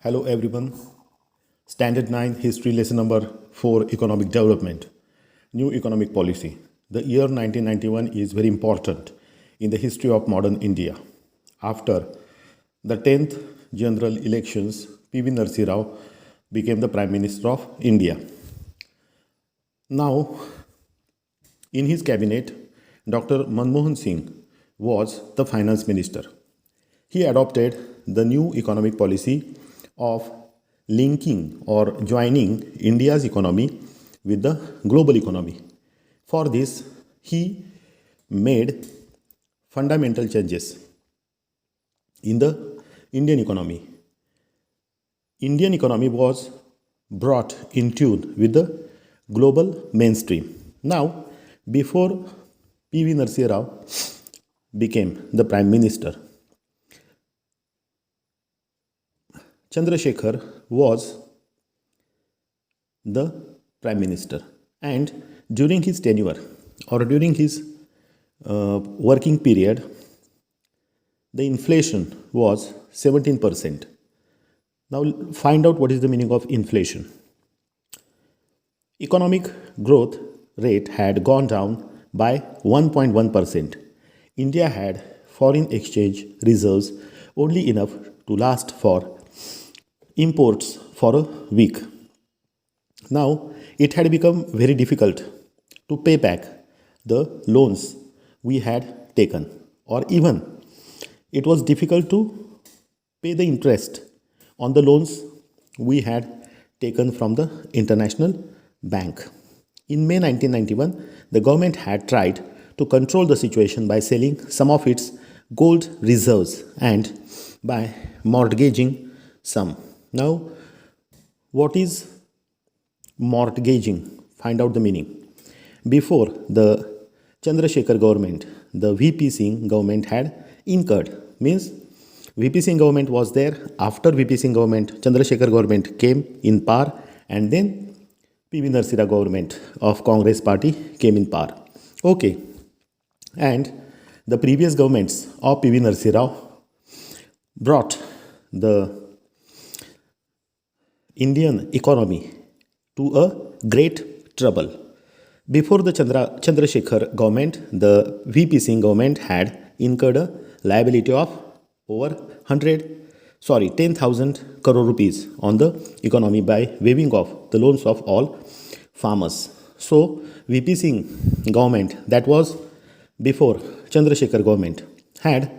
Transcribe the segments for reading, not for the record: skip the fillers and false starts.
Hello everyone. Standard 9 History Lesson number 4 Economic Development. New Economic Policy. The year 1991 is very important in the history of modern India. After the 10th general elections, P.V. Narasimha Rao became the Prime Minister of India. Now, in his cabinet, Dr. Manmohan Singh was the Finance Minister. He adopted the new economic policy of linking or joining India's economy with the global economy. For this, he made fundamental changes in the Indian economy. Indian economy was brought in tune with the global mainstream. Now, before P.V. Narasimha Rao became the Prime Minister, Chandrasekhar was the Prime Minister, and during his tenure or during his working period, the inflation was 17%. Now, find out what is the meaning of inflation. Economic growth rate had gone down by 1.1%. India had foreign exchange reserves only enough to last for imports for a week. Now, it had become very difficult to pay back the loans we had taken, or even it was difficult to pay the interest on the loans we had taken from the international bank. In May 1991, the government had tried to control the situation by selling some of its gold reserves and by mortgaging some. Now, what is mortgaging? Find out the meaning. Before the Chandrasekhar government, the VP Singh government had incurred, means VP Singh government was there. After VP Singh government, Chandrasekhar government came in power, and then P.V. Narasimha Rao government of Congress party came in power. Okay, and the previous governments of P.V. Narasimha Rao brought the Indian economy to a great trouble. Before the Chandrasekhar government, the VP Singh government had incurred a liability of over 10,000 crore rupees on the economy by waiving off the loans of all farmers. So, VP Singh government, that was before Chandrasekhar government, had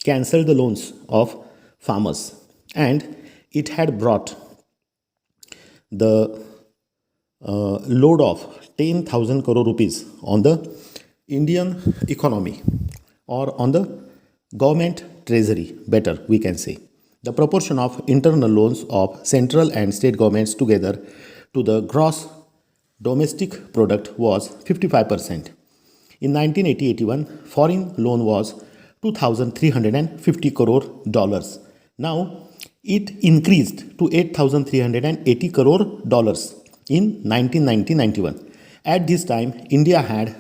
cancelled the loans of farmers, and it had brought the load of 10,000 crore rupees on the Indian economy, or on the government treasury, better we can say. The proportion of internal loans of central and state governments together to the gross domestic product was 55%. In 1980-81, foreign loan was 2,350 crore dollars. Now, it increased to 8,380 crore dollars in 1990-91. At this time, India had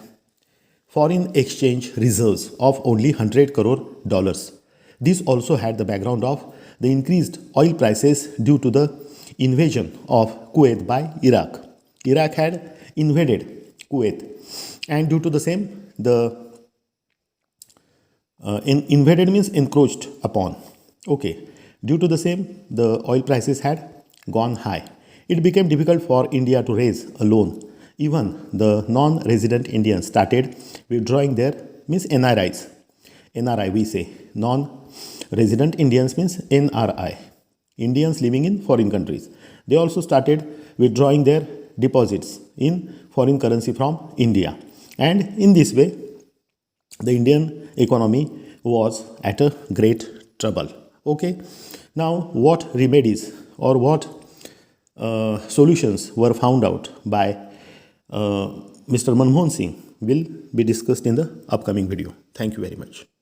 foreign exchange reserves of only 100 crore dollars. This also had the background of the increased oil prices due to the invasion of Kuwait by Iraq. Iraq had invaded Kuwait, and due to the same, the invaded means encroached upon. Okay, due to the same, the oil prices had gone high. It became difficult for India to raise a loan. Even the non-resident Indians started withdrawing their, means NRIs. NRI we say. Non-resident Indians means NRI. Indians living in foreign countries. They also started withdrawing their deposits in foreign currency from India. And in this way, the Indian economy was at a great trouble. Okay. Now, what remedies or what solutions were found out by Mr. Manmohan Singh will be discussed in the upcoming video. Thank you very much.